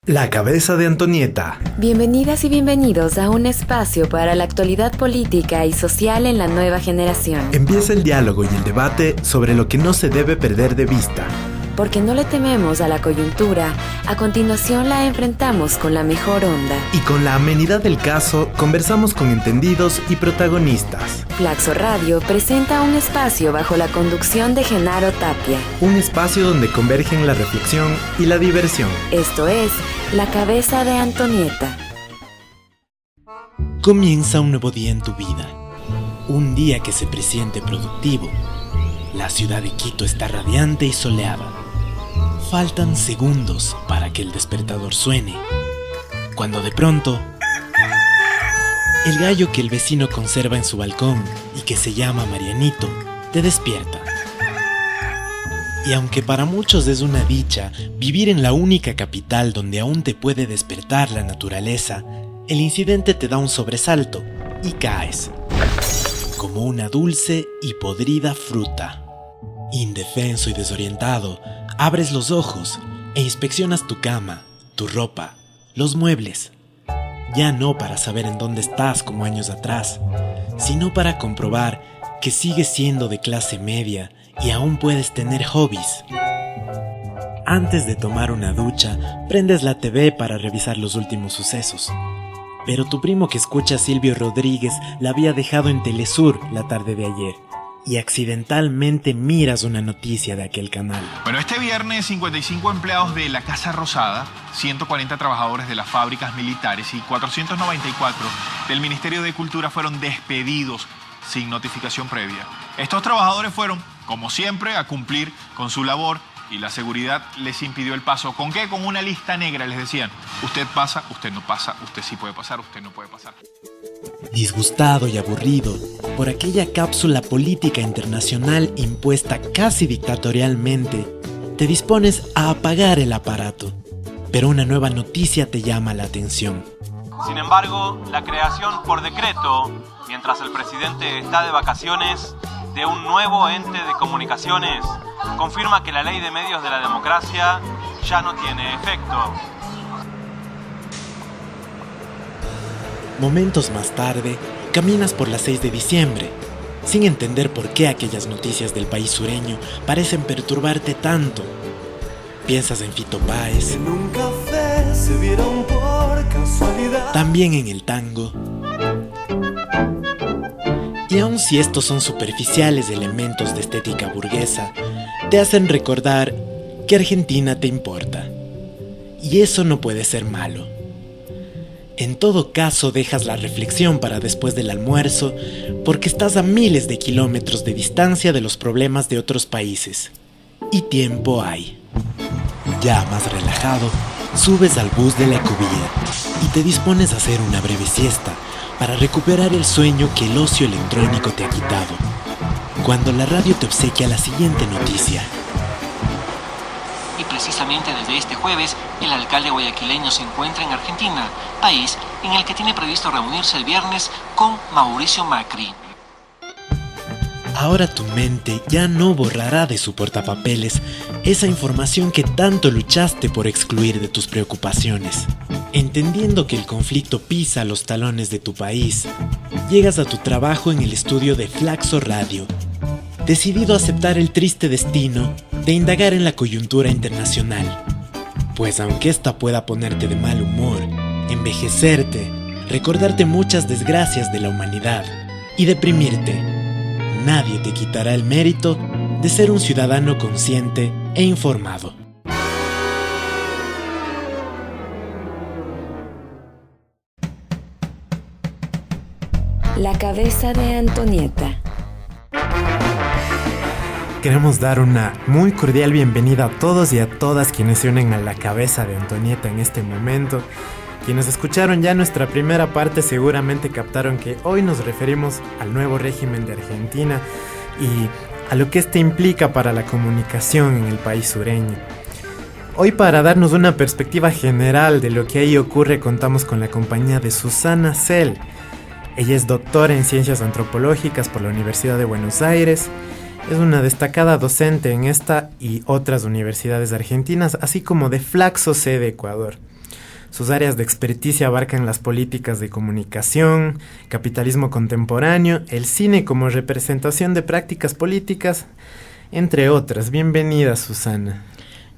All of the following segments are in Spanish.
La cabeza de Antonieta. Bienvenidas y bienvenidos a un espacio para la actualidad política y social en la nueva generación. Empieza el diálogo y el debate sobre lo que no se debe perder de vista. Porque no le tememos a la coyuntura, a continuación la enfrentamos con la mejor onda. Y con la amenidad del caso, conversamos con entendidos y protagonistas. Flaxo Radio presenta un espacio bajo la conducción de Genaro Tapia. Un espacio donde convergen la reflexión y la diversión. Esto es La cabeza de Antonieta. Comienza un nuevo día en tu vida. Un día que se presiente productivo. La ciudad de Quito está radiante y soleada. Faltan segundos para que el despertador suene, cuando de pronto, el gallo que el vecino conserva en su balcón y que se llama Marianito, te despierta. Y aunque para muchos es una dicha vivir en la única capital donde aún te puede despertar la naturaleza, el incidente te da un sobresalto y caes, como una dulce y podrida fruta. Indefenso y desorientado, abres los ojos e inspeccionas tu cama, tu ropa, los muebles. Ya no para saber en dónde estás como años atrás, sino para comprobar que sigues siendo de clase media y aún puedes tener hobbies. Antes de tomar una ducha, prendes la TV para revisar los últimos sucesos. Pero tu primo que escucha a Silvio Rodríguez la había dejado en Telesur la tarde de ayer. Y accidentalmente miras una noticia de aquel canal. Bueno, este viernes 55 empleados de la Casa Rosada, 140 trabajadores de las fábricas militares y 494 del Ministerio de Cultura fueron despedidos sin notificación previa. Estos trabajadores fueron, como siempre, a cumplir con su labor y la seguridad les impidió el paso. ¿Con qué? Con una lista negra. Les decían, usted pasa, usted no pasa, usted sí puede pasar, usted no puede pasar. Disgustado y aburrido por aquella cápsula política internacional impuesta casi dictatorialmente, te dispones a apagar el aparato, pero una nueva noticia te llama la atención. Sin embargo, la creación por decreto, mientras el presidente está de vacaciones, de un nuevo ente de comunicaciones, confirma que la ley de medios de la democracia ya no tiene efecto. Momentos más tarde, caminas por la 6 de diciembre, sin entender por qué aquellas noticias del país sureño parecen perturbarte tanto. Piensas en Fito Páez, en un café se vieron por casualidad, también en el tango. Y aun si estos son superficiales elementos de estética burguesa, te hacen recordar que Argentina te importa. Y eso no puede ser malo. En todo caso, dejas la reflexión para después del almuerzo, porque estás a miles de kilómetros de distancia de los problemas de otros países. Y tiempo hay. Ya más relajado, subes al bus de la Ecovía y te dispones a hacer una breve siesta para recuperar el sueño que el ocio electrónico te ha quitado, cuando la radio te obsequia la siguiente noticia. Y precisamente desde este jueves, el alcalde guayaquileño se encuentra en Argentina, país en el que tiene previsto reunirse el viernes con Mauricio Macri. Ahora tu mente ya no borrará de su portapapeles esa información que tanto luchaste por excluir de tus preocupaciones. Entendiendo que el conflicto pisa los talones de tu país, llegas a tu trabajo en el estudio de Flaxo Radio, decidido a aceptar el triste destino de indagar en la coyuntura internacional. Pues aunque esta pueda ponerte de mal humor, envejecerte, recordarte muchas desgracias de la humanidad y deprimirte, nadie te quitará el mérito de ser un ciudadano consciente e informado. La cabeza de Antonieta. Queremos dar una muy cordial bienvenida a todos y a todas quienes se unen a la cabeza de Antonieta en este momento. Quienes escucharon ya nuestra primera parte seguramente captaron que hoy nos referimos al nuevo régimen de Argentina y a lo que este implica para la comunicación en el país sureño. Hoy, para darnos una perspectiva general de lo que ahí ocurre, contamos con la compañía de Susana Zell. Ella es doctora en Ciencias Antropológicas por la Universidad de Buenos Aires. Es una destacada docente en esta y otras universidades argentinas, así como de Flaxo C de Ecuador. Sus áreas de experticia abarcan las políticas de comunicación, capitalismo contemporáneo, el cine como representación de prácticas políticas, entre otras. Bienvenida, Susana.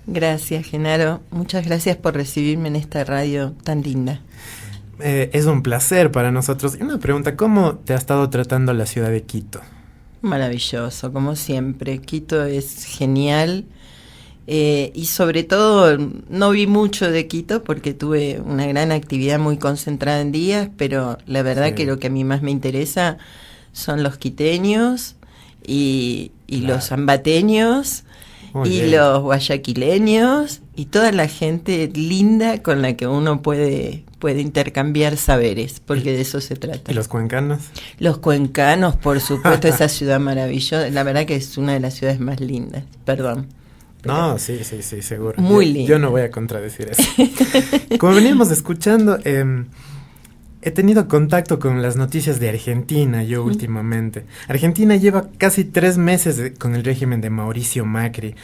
Gracias, Genaro. Muchas gracias por recibirme en esta radio tan linda. Es un placer para nosotros. Y una pregunta, ¿cómo te ha estado tratando la ciudad de Quito? Maravilloso, como siempre. Quito es genial. Y sobre todo, no vi mucho de Quito porque tuve una gran actividad muy concentrada en días, pero la verdad que lo que a mí más me interesa son los quiteños y los ambateños y los guayaquileños y toda la gente linda con la que uno puede intercambiar saberes, porque de eso se trata. ¿Y los cuencanos? Los cuencanos, por supuesto, esa ciudad maravillosa, la verdad que es una de las ciudades más lindas, perdón. No, sí, seguro. Muy lindo. Yo no voy a contradecir eso. Como veníamos escuchando, he tenido contacto con las noticias de Argentina, yo últimamente. Argentina lleva casi 3 meses con el régimen de Mauricio Macri.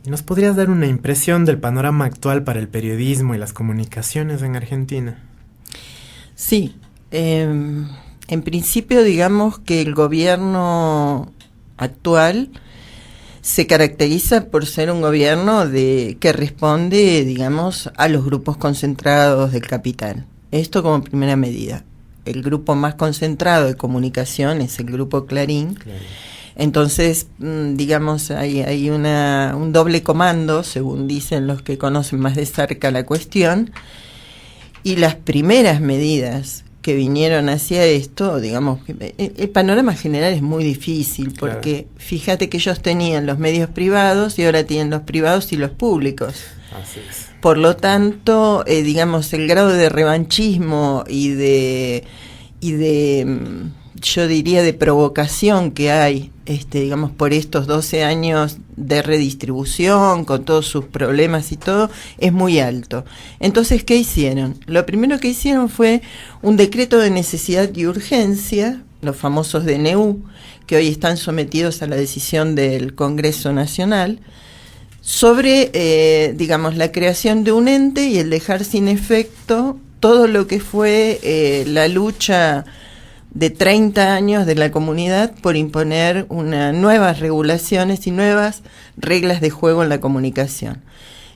¿Nos podrías dar una impresión del panorama actual para el periodismo y las comunicaciones en Argentina? Sí. En principio, digamos que el gobierno actual se caracteriza por ser un gobierno que responde, digamos, a los grupos concentrados del capital. Esto como primera medida. El grupo más concentrado de comunicación es el grupo Clarín. Entonces, digamos, hay un doble comando, según dicen los que conocen más de cerca la cuestión, y las primeras medidas que vinieron hacia esto, digamos, el panorama general es muy difícil, porque fíjate que ellos tenían los medios privados y ahora tienen los privados y los públicos. Así es. Por lo tanto, digamos, el grado de revanchismo y de yo diría de provocación que hay, digamos, por estos 12 años de redistribución, con todos sus problemas y todo, es muy alto. Entonces, ¿qué hicieron? Lo primero que hicieron fue un decreto de necesidad y urgencia, los famosos DNU, que hoy están sometidos a la decisión del Congreso Nacional, sobre, digamos, la creación de un ente y el dejar sin efecto todo lo que fue la lucha de 30 años de la comunidad por imponer nuevas regulaciones y nuevas reglas de juego en la comunicación.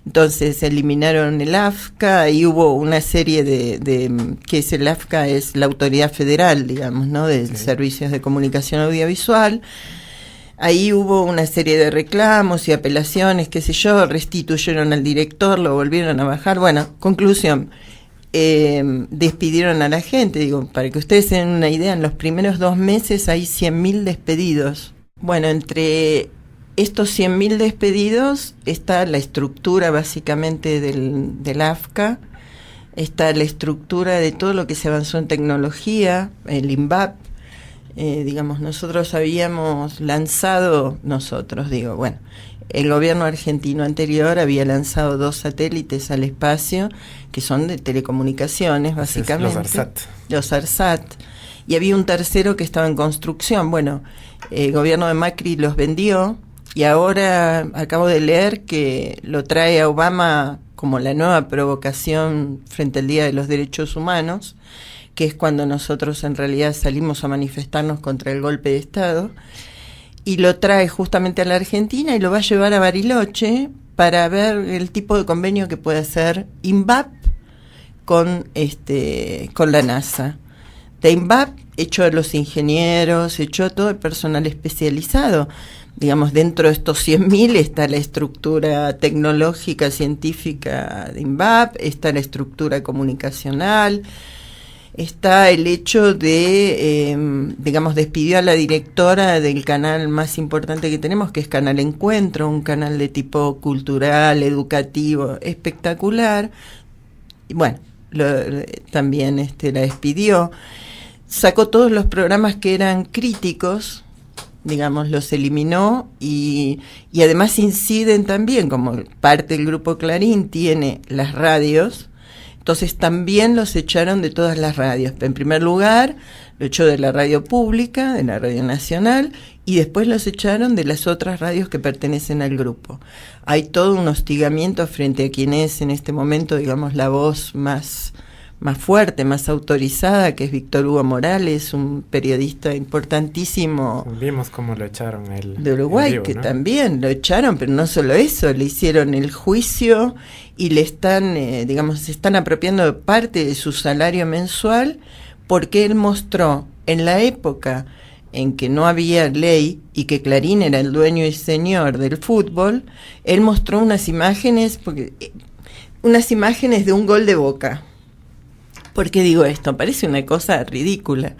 Entonces eliminaron el AFCA y hubo una serie que es el AFCA, es la autoridad federal, digamos, ¿no?, de servicios de comunicación audiovisual. Ahí hubo una serie de reclamos y apelaciones, qué sé yo, restituyeron al director, lo volvieron a bajar. Bueno, conclusión. Despidieron a la gente, digo, para que ustedes tengan una idea, en los primeros 2 meses hay 100.000 despedidos. Bueno, entre estos 100.000 despedidos está la estructura básicamente del AFCA, está la estructura de todo lo que se avanzó en tecnología, el INVAP. Digamos, nosotros habíamos lanzado, el gobierno argentino anterior había lanzado 2 satélites al espacio, que son de telecomunicaciones, básicamente. Los ARSAT. Y había un tercero que estaba en construcción. Bueno, el gobierno de Macri los vendió, y ahora acabo de leer que lo trae a Obama como la nueva provocación frente al Día de los Derechos Humanos, que es cuando nosotros en realidad salimos a manifestarnos contra el golpe de Estado, y lo trae justamente a la Argentina y lo va a llevar a Bariloche para ver el tipo de convenio que puede hacer INVAP con la NASA. De INVAP echó a los ingenieros, echó a todo el personal especializado. Digamos, dentro de estos 100.000 está la estructura tecnológica, científica de INVAP, está la estructura comunicacional, está el hecho de, despidió a la directora del canal más importante que tenemos, que es Canal Encuentro, un canal de tipo cultural, educativo, espectacular. Y bueno, también la despidió. Sacó todos los programas que eran críticos, digamos, los eliminó, y además inciden también, como parte del grupo Clarín tiene las radios, entonces también los echaron de todas las radios. En primer lugar, Lo echó de la radio pública, de la radio nacional, y después los echaron de las otras radios que pertenecen al grupo. Hay todo un hostigamiento frente a quien es en este momento, digamos, la voz más fuerte, más autorizada, que es Víctor Hugo Morales, un periodista importantísimo. Vimos cómo lo echaron a él. De Uruguay, Río, que ¿no? También lo echaron, pero no solo eso, le hicieron el juicio y le están, se están apropiando de parte de su salario mensual, porque él mostró en la época en que no había ley y que Clarín era el dueño y señor del fútbol, él mostró unas imágenes de un gol de Boca. ¿Por qué digo esto? Parece una cosa ridícula,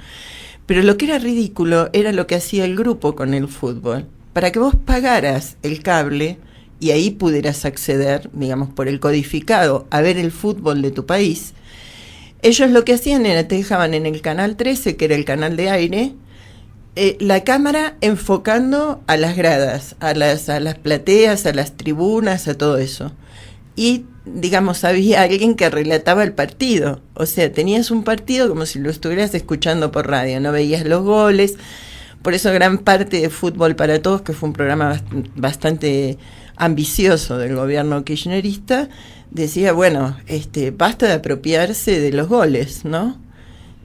pero lo que era ridículo era lo que hacía el grupo con el fútbol. Para que vos pagaras el cable y ahí pudieras acceder, digamos, por el codificado, a ver el fútbol de tu país, ellos lo que hacían era, te dejaban en el canal 13, que era el canal de aire, la cámara enfocando a las gradas, a las plateas, a las tribunas, a todo eso. Y, digamos, había alguien que relataba el partido. O sea, tenías un partido como si lo estuvieras escuchando por radio, no veías los goles. Por eso gran parte de Fútbol para Todos, que fue un programa bastante ambicioso del gobierno kirchnerista, decía, bueno, basta de apropiarse de los goles, ¿no?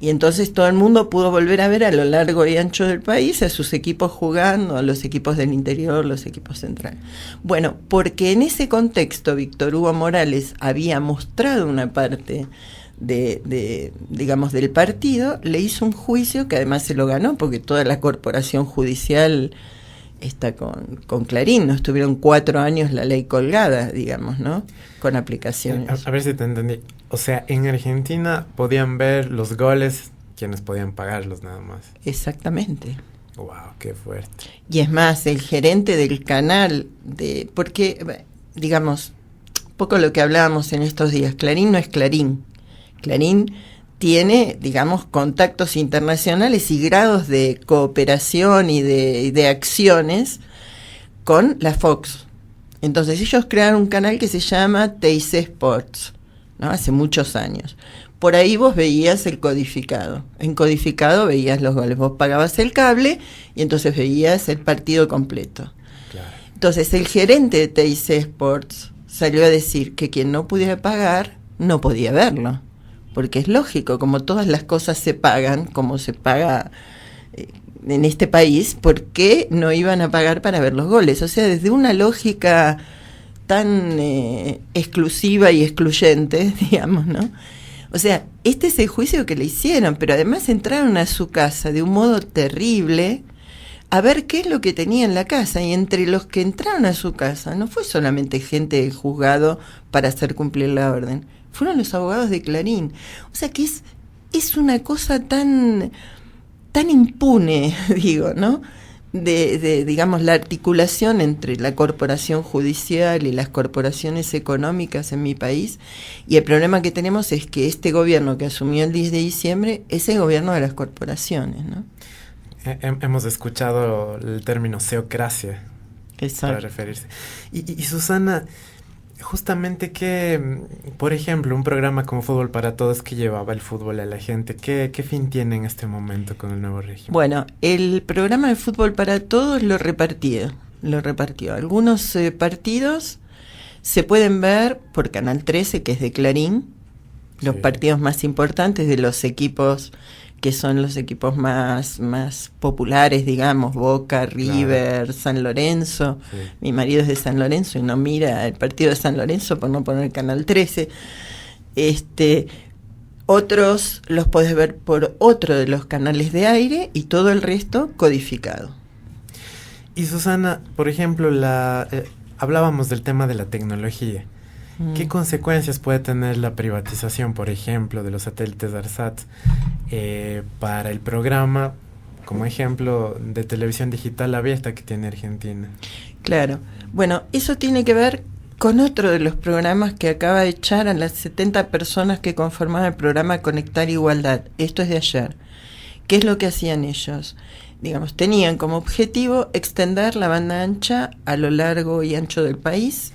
Y entonces todo el mundo pudo volver a ver a lo largo y ancho del país a sus equipos jugando, a los equipos del interior, los equipos centrales. Bueno, porque en ese contexto Víctor Hugo Morales había mostrado una parte digamos, del partido, le hizo un juicio que además se lo ganó, porque toda la corporación judicial está con Clarín, no estuvieron 4 años la ley colgada, digamos, ¿no? Con aplicaciones. A ver si te entendí. O sea, en Argentina podían ver los goles quienes podían pagarlos nada más. Exactamente. Wow, qué fuerte. Y es más, el gerente del canal, porque, digamos, poco lo que hablábamos en estos días, Clarín no es Clarín. Clarín tiene, digamos, contactos internacionales y grados de cooperación y de acciones con la Fox. Entonces ellos crearon un canal que se llama TIC Sports, ¿no? Hace muchos años. Por ahí vos veías el codificado. En codificado veías los goles. Vos pagabas el cable y entonces veías el partido completo. Claro. Entonces el gerente de TIC Sports salió a decir que quien no pudiera pagar no podía verlo. Porque es lógico, como todas las cosas se pagan, como se paga en este país, ¿por qué no iban a pagar para ver los goles? O sea, desde una lógica tan exclusiva y excluyente, digamos, ¿no? O sea, este es el juicio que le hicieron, pero además entraron a su casa de un modo terrible a ver qué es lo que tenía en la casa, y entre los que entraron a su casa no fue solamente gente del juzgado para hacer cumplir la orden, fueron los abogados de Clarín. O sea que es una cosa tan impune, digo, ¿no? Digamos, la articulación entre la corporación judicial y las corporaciones económicas en mi país. Y el problema que tenemos es que este gobierno que asumió el 10 de diciembre es el gobierno de las corporaciones, ¿no? Hemos escuchado el término seocracia. Exacto. Para referirse. Y Susana, justamente que, por ejemplo, un programa como Fútbol para Todos que llevaba el fútbol a la gente, ¿qué fin tiene en este momento con el nuevo régimen? Bueno, el programa de Fútbol para Todos lo repartió. Algunos partidos se pueden ver por Canal 13, que es de Clarín, los partidos más importantes de los equipos que son los equipos más populares, digamos, Boca, River, claro. San Lorenzo. Sí. Mi marido es de San Lorenzo y no mira el partido de San Lorenzo por no poner Canal 13. Otros los podés ver por otro de los canales de aire y todo el resto codificado. Y Susana, por ejemplo, hablábamos del tema de la tecnología. ¿Qué consecuencias puede tener la privatización, por ejemplo, de los satélites ARSAT para el programa, como ejemplo, de televisión digital abierta que tiene Argentina? Claro. Bueno, eso tiene que ver con otro de los programas que acaba de echar a las 70 personas que conformaban el programa Conectar Igualdad. Esto es de ayer. ¿Qué es lo que hacían ellos? Digamos, tenían como objetivo extender la banda ancha a lo largo y ancho del país.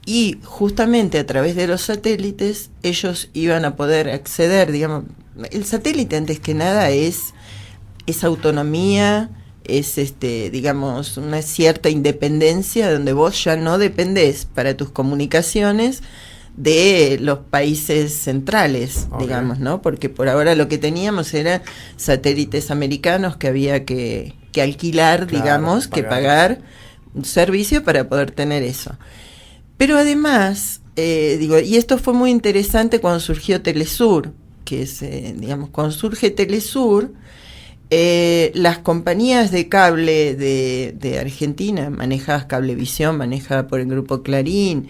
Y justamente a través de los satélites ellos iban a poder acceder, digamos, el satélite antes que nada es autonomía, es digamos una cierta independencia donde vos ya no dependés para tus comunicaciones de los países centrales, digamos, ¿no? Porque por ahora lo que teníamos eran satélites americanos que había que alquilar, claro, digamos, que pagar un servicio para poder tener eso. Pero además, y esto fue muy interesante cuando surgió Telesur, que es, digamos, cuando surge Telesur, las compañías de cable de Argentina, manejadas Cablevisión, manejada por el Grupo Clarín,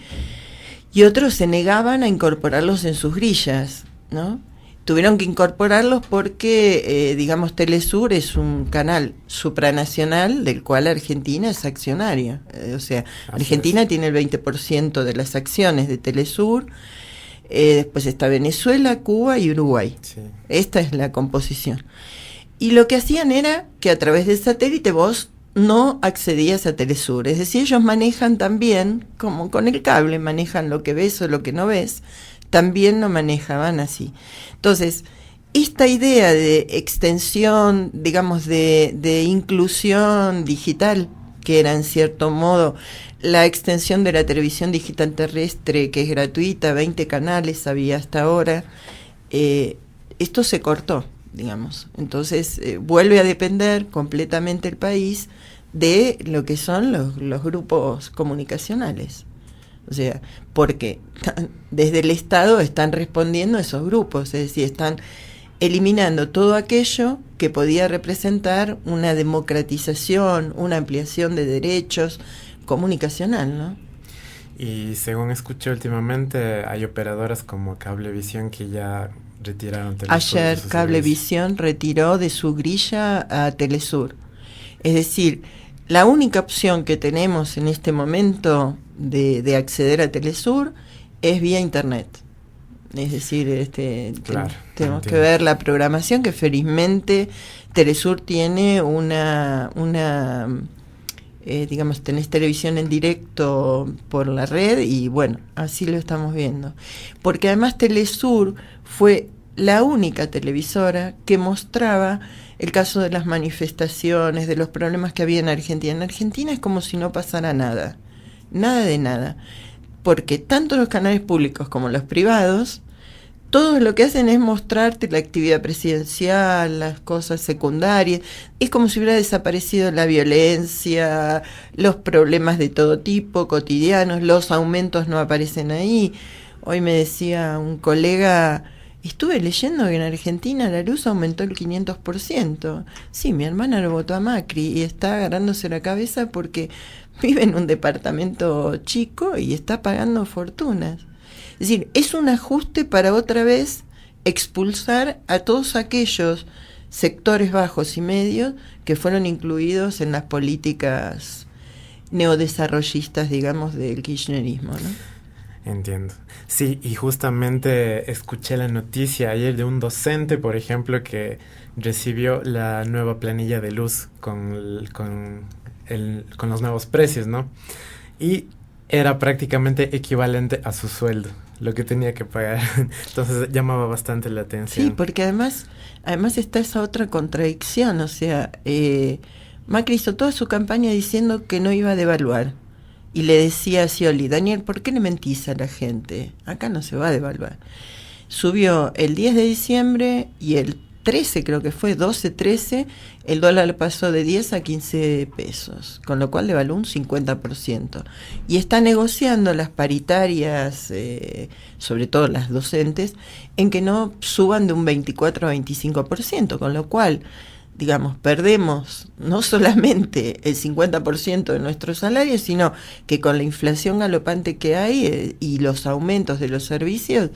y otros se negaban a incorporarlos en sus grillas, ¿no? Tuvieron que incorporarlos porque, digamos, Telesur es un canal supranacional del cual Argentina es accionaria. O sea, Argentina tiene el 20% de las acciones de Telesur, después está Venezuela, Cuba y Uruguay. Sí. Esta es la composición. Y lo que hacían era que a través del satélite vos no accedías a Telesur. Es decir, ellos manejan también, como con el cable, manejan lo que ves o lo que no ves, también lo manejaban así. Entonces, esta idea de extensión, digamos, de inclusión digital, que era en cierto modo la extensión de la televisión digital terrestre, que es gratuita, 20 canales había hasta ahora, esto se cortó, digamos. Entonces vuelve a depender completamente el país de lo que son los grupos comunicacionales. O sea, porque desde el Estado están respondiendo a esos grupos, es decir, están eliminando todo aquello que podía representar una democratización, una ampliación de derechos comunicacional, ¿no? Y según escuché últimamente, hay operadoras como Cablevisión que ya retiraron Telesur. Ayer Cablevisión retiró de su grilla a Telesur. Es decir, la única opción que tenemos en este momento de acceder a Telesur es vía internet. Es decir, claro, tenemos que ver la programación, que felizmente Telesur tiene digamos, tenés televisión en directo por la red y bueno, así lo estamos viendo. Porque además Telesur fue la única televisora que mostraba el caso de las manifestaciones, de los problemas que había en Argentina. En Argentina es como si no pasara nada, nada de nada, porque tanto los canales públicos como los privados, todos lo que hacen es mostrarte la actividad presidencial, las cosas secundarias. Es como si hubiera desaparecido la violencia, los problemas de todo tipo, cotidianos, los aumentos no aparecen ahí. Hoy me decía un colega, estuve leyendo que en Argentina la luz aumentó el 500%. Sí, mi hermana lo votó a Macri y está agarrándose la cabeza porque vive en un departamento chico y está pagando fortunas. Es decir, es un ajuste para otra vez expulsar a todos aquellos sectores bajos y medios que fueron incluidos en las políticas neodesarrollistas, digamos, del kirchnerismo, ¿no? Entiendo. Sí, y justamente escuché la noticia ayer de un docente, por ejemplo, que recibió la nueva planilla de luz con los nuevos precios, ¿no? Y era prácticamente equivalente a su sueldo, lo que tenía que pagar. Entonces llamaba bastante la atención. Sí, porque además está esa otra contradicción, o sea, Macri hizo toda su campaña diciendo que no iba a devaluar. Y le decía a Scioli, Daniel, ¿por qué le mentís a la gente? Acá no se va a devaluar. Subió el 10 de diciembre y el 13, creo que fue, 12, 13, el dólar pasó de 10 a 15 pesos, con lo cual devaluó un 50%. Y está negociando las paritarias, sobre todo las docentes, en que no suban de un 24 a 25%, con lo cual, digamos, perdemos no solamente el 50% de nuestro salario, sino que con la inflación galopante que hay y los aumentos de los servicios,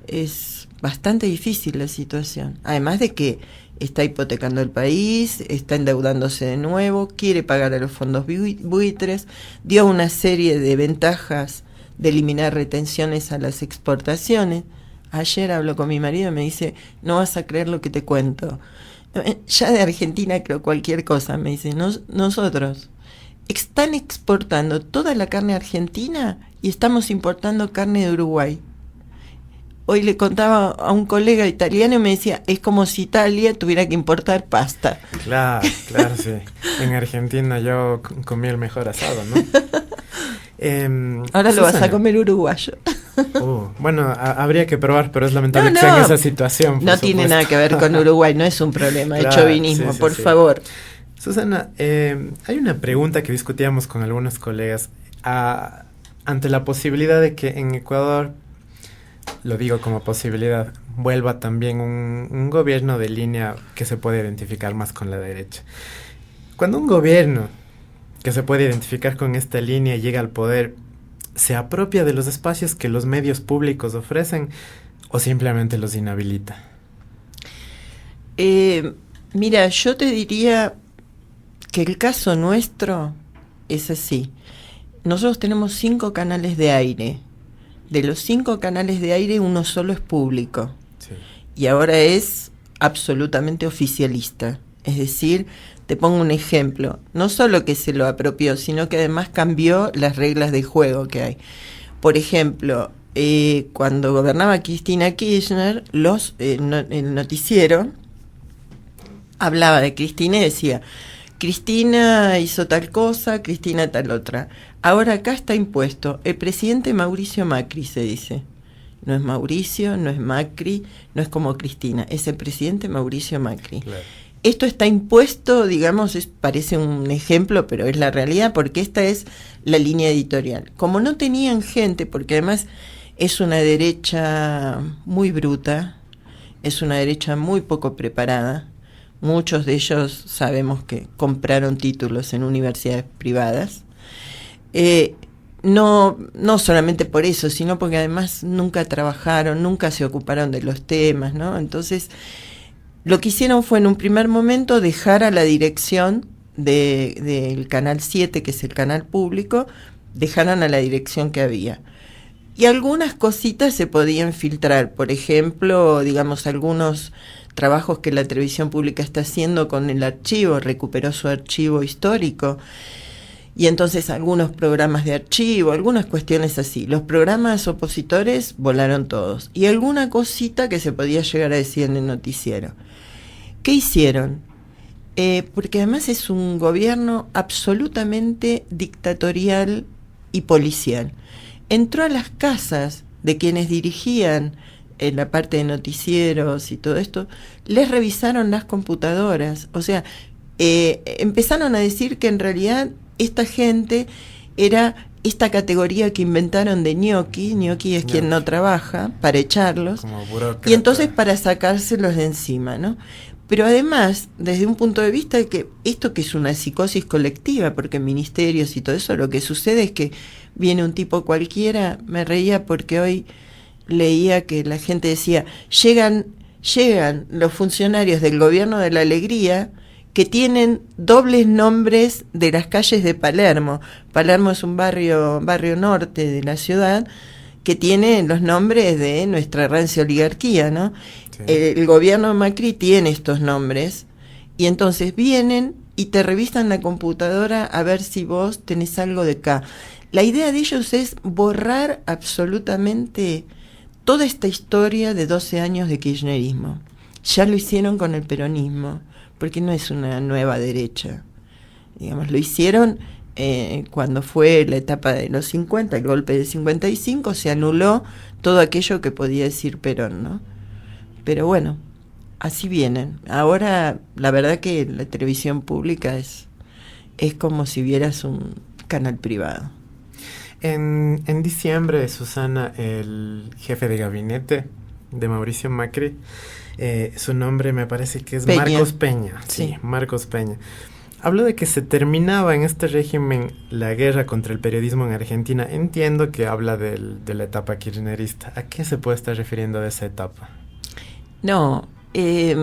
es bastante difícil la situación. Además de que está hipotecando el país, está endeudándose de nuevo, quiere pagar a los fondos buitres, dio una serie de ventajas de eliminar retenciones a las exportaciones. Ayer hablo con mi marido y me dice, no vas a creer lo que te cuento. Ya de Argentina creo cualquier cosa, me dice, nosotros están exportando toda la carne argentina y estamos importando carne de Uruguay. hoy le contaba a un colega italiano y me decía, es como si Italia tuviera que importar pasta. Claro, sí. En Argentina yo comí el mejor asado, ¿no? Ahora Susana, lo vas a comer uruguayo. Bueno, habría que probar, pero es lamentable que esté en esa situación. No tiene nada que ver con Uruguay, no es un problema de chauvinismo, por favor. Susana, hay una pregunta que discutíamos con algunos colegas ante la posibilidad de que en Ecuador, lo digo como posibilidad, vuelva también un gobierno de línea que se puede identificar más con la derecha. Cuando un gobierno que se puede identificar con esta línea llega al poder, ¿se apropia de los espacios que los medios públicos ofrecen o simplemente los inhabilita? Mira, yo te diría que el caso nuestro es así. Nosotros tenemos 5 canales de aire. De los 5 canales de aire, uno solo es público. Sí. Y ahora es absolutamente oficialista. Es decir, te pongo un ejemplo. No solo que se lo apropió, sino que además cambió las reglas de juego que hay. Por ejemplo, cuando gobernaba Cristina Kirchner, el noticiero hablaba de Cristina y decía, Cristina hizo tal cosa, Cristina tal otra. Ahora acá está impuesto el presidente Mauricio Macri, se dice. No es Mauricio, no es Macri, no es como Cristina, es el presidente Mauricio Macri. Claro. Esto está impuesto, digamos, parece un ejemplo, pero es la realidad, porque esta es la línea editorial. Como no tenían gente, porque además es una derecha muy bruta, es una derecha muy poco preparada, muchos de ellos sabemos que compraron títulos en universidades privadas, no solamente por eso, sino porque además nunca trabajaron, nunca se ocuparon de los temas, ¿no? Entonces, lo que hicieron fue en un primer momento dejar a la dirección del Canal 7, que es el canal público, dejaron a la dirección que había. Y algunas cositas se podían filtrar, por ejemplo, digamos, algunos trabajos que la televisión pública está haciendo con el archivo, recuperó su archivo histórico, y entonces algunos programas de archivo, algunas cuestiones así. Los programas opositores volaron todos, y alguna cosita que se podía llegar a decir en el noticiero. ¿Qué hicieron? Porque además es un gobierno absolutamente dictatorial y policial. Entró a las casas de quienes dirigían en la parte de noticieros y todo esto, les revisaron las computadoras, o sea, empezaron a decir que en realidad esta gente era esta categoría que inventaron de ñoqui es quien no trabaja, para echarlos, y entonces para sacárselos de encima, ¿no? Pero además, desde un punto de vista de que esto que es una psicosis colectiva, porque en ministerios y todo eso, lo que sucede es que viene un tipo cualquiera, me reía porque hoy leía que la gente decía, llegan los funcionarios del gobierno de la alegría que tienen dobles nombres de las calles de Palermo. Palermo es un barrio norte de la ciudad que tiene los nombres de nuestra rancia oligarquía, ¿no? Sí. El gobierno de Macri tiene estos nombres y entonces vienen y te revisan la computadora a ver si vos tenés algo de acá. La idea de ellos es borrar absolutamente toda esta historia de 12 años de kirchnerismo. Ya lo hicieron con el peronismo, porque no es una nueva derecha. Digamos, lo hicieron cuando fue la etapa de los 50, el golpe del 55, se anuló todo aquello que podía decir Perón, ¿no? Pero bueno, así vienen. Ahora, la verdad que la televisión pública es como si vieras un canal privado. En diciembre, Susana, el jefe de gabinete de Mauricio Macri, su nombre me parece que es Peña. Marcos Peña. Sí, Marcos Peña. Habló de que se terminaba en este régimen la guerra contra el periodismo en Argentina. Entiendo que habla de la etapa kirchnerista. ¿A qué se puede estar refiriendo de esa etapa? No, es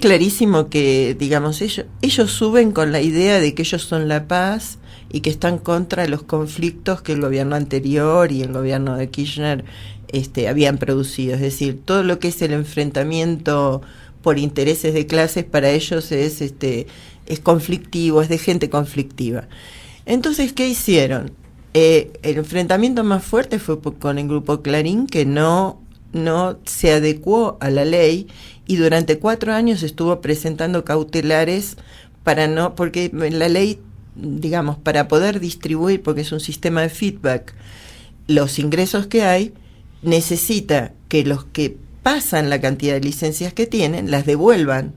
clarísimo que, digamos, ellos suben con la idea de que ellos son la paz y que están contra los conflictos que el gobierno anterior y el gobierno de Kirchner habían producido. Es decir, todo lo que es el enfrentamiento por intereses de clases para ellos es conflictivo, es de gente conflictiva. Entonces, ¿qué hicieron? El enfrentamiento más fuerte fue con el grupo Clarín, que no se adecuó a la ley y durante 4 años estuvo presentando cautelares porque la ley, digamos, para poder distribuir, porque es un sistema de feedback, los ingresos que hay, necesita que los que pasan la cantidad de licencias que tienen las devuelvan,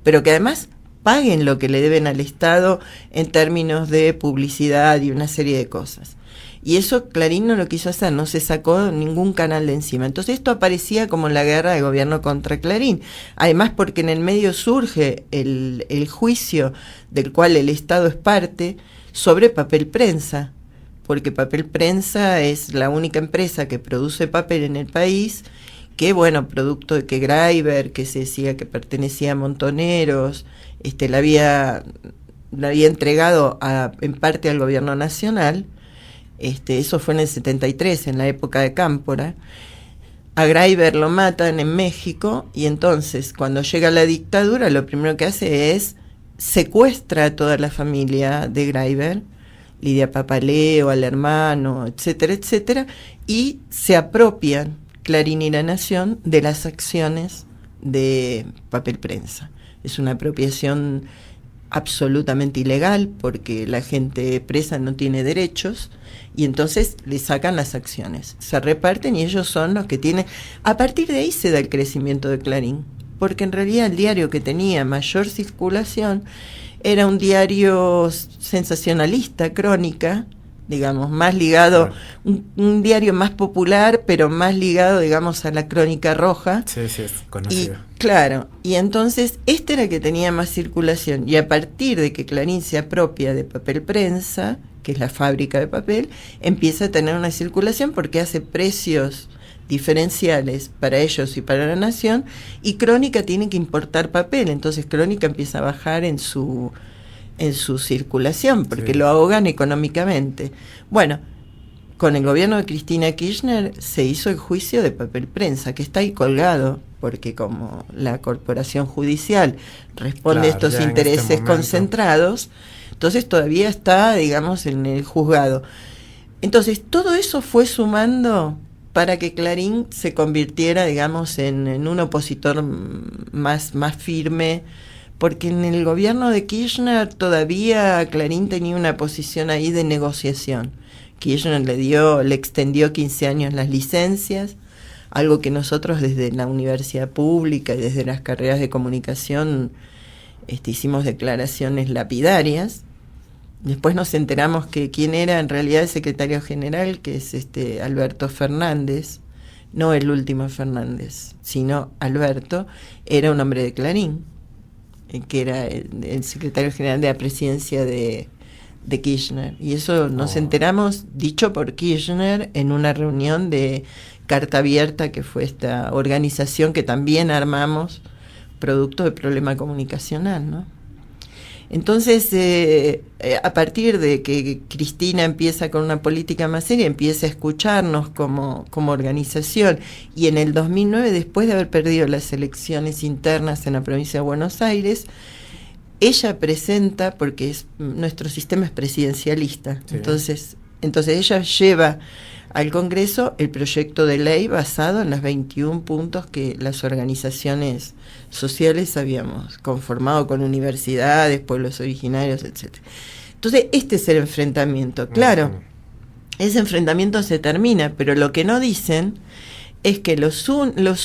pero que además paguen lo que le deben al Estado en términos de publicidad y una serie de cosas. Y eso Clarín no lo quiso hacer, no se sacó ningún canal de encima. Entonces esto aparecía como la guerra de gobierno contra Clarín. Además porque en el medio surge el juicio del cual el Estado es parte sobre Papel Prensa, porque Papel Prensa es la única empresa que produce papel en el país, que bueno, producto de que Greiber, que se decía que pertenecía a Montoneros, la había entregado en parte al gobierno nacional. Eso fue en el 73, en la época de Cámpora. A Greiber lo matan en México y entonces cuando llega la dictadura lo primero que hace es secuestra a toda la familia de Greiber, Lidia Papaleo, al hermano, etcétera, etcétera, y se apropian Clarín y La Nación de las acciones de Papel Prensa. Es una apropiación absolutamente ilegal porque la gente presa no tiene derechos y entonces le sacan las acciones, se reparten y ellos son los que tienen. A partir de ahí se da el crecimiento de Clarín, porque en realidad el diario que tenía mayor circulación era un diario sensacionalista, Crónica, digamos, más ligado, un diario más popular, pero más ligado, digamos, a la Crónica Roja. Sí, es conocido. Y, claro, y entonces este era el que tenía más circulación, y a partir de que Clarín se apropia de Papel Prensa, que es la fábrica de papel, empieza a tener una circulación porque hace precios diferenciales para ellos y para la Nación, y Crónica tiene que importar papel, entonces Crónica empieza a bajar en su circulación, porque lo ahogan económicamente. Bueno, con el gobierno de Cristina Kirchner se hizo el juicio de Papel Prensa, que está ahí colgado, porque como la corporación judicial responde a estos intereses concentrados, entonces todavía está, digamos, en el juzgado. Entonces todo eso fue sumando para que Clarín se convirtiera, digamos, en un opositor más firme, porque en el gobierno de Kirchner todavía Clarín tenía una posición ahí de negociación. Kirchner le extendió 15 años las licencias, algo que nosotros desde la universidad pública y desde las carreras de comunicación hicimos declaraciones lapidarias. Después nos enteramos que quién era en realidad el secretario general, que es Alberto Fernández, no el último Fernández, sino Alberto, era un hombre de Clarín, que era el secretario general de la presidencia de Kirchner. Y eso nos enteramos, dicho por Kirchner, en una reunión de Carta Abierta, que fue esta organización que también armamos, producto del problema comunicacional, ¿no? Entonces, a partir de que Cristina empieza con una política más seria, empieza a escucharnos como organización, y en el 2009, después de haber perdido las elecciones internas en la provincia de Buenos Aires, ella presenta, porque nuestro sistema es presidencialista, entonces ella lleva al Congreso el proyecto de ley basado en los 21 puntos que las organizaciones sociales habíamos conformado con universidades, pueblos originarios, etc. Entonces, este es el enfrentamiento. Claro, ese enfrentamiento se termina, pero lo que no dicen es que los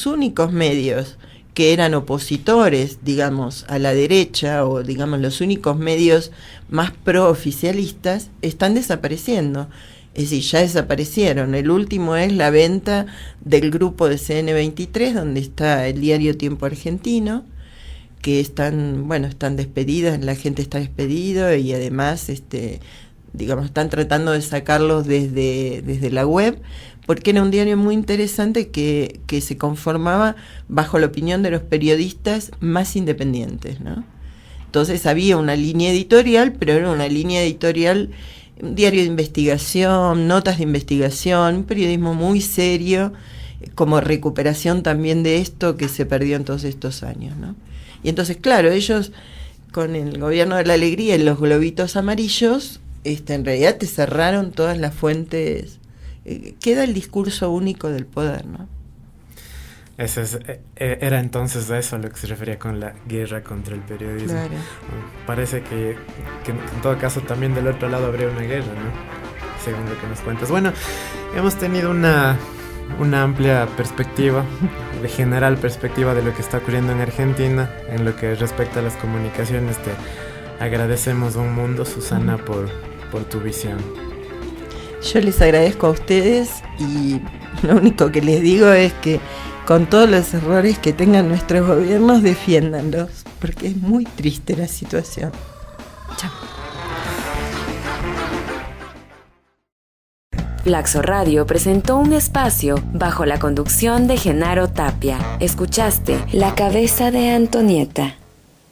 únicos medios que eran opositores, digamos, a la derecha, o digamos los únicos medios más pro-oficialistas, están desapareciendo. Es decir, ya desaparecieron. El último es la venta del grupo de CN23, donde está el diario Tiempo Argentino, que están despedidas, la gente está despedida, y además digamos, están tratando de sacarlos desde la web, porque era un diario muy interesante que se conformaba bajo la opinión de los periodistas más independientes, ¿no? Entonces había una línea editorial, pero era una línea editorial, un diario de investigación, notas de investigación, un periodismo muy serio, como recuperación también de esto que se perdió en todos estos años, ¿no? Y entonces, claro, ellos con el gobierno de la alegría y los globitos amarillos en realidad te cerraron todas las fuentes. Queda el discurso único del poder, ¿no? Era entonces a eso a lo que se refería con la guerra contra el periodismo. Claro. Parece que en todo caso también del otro lado habría una guerra, ¿no? Según lo que nos cuentas. Bueno, hemos tenido una amplia perspectiva, de general perspectiva de lo que está ocurriendo en Argentina en lo que respecta a las comunicaciones. Te agradecemos un mundo, Susana, por tu visión. Yo les agradezco a ustedes y lo único que les digo es que con todos los errores que tengan nuestros gobiernos, defiéndanlos, porque es muy triste la situación. Chao. Flaxo Radio presentó un espacio bajo la conducción de Genaro Tapia. Escuchaste La Cabeza de Antonieta.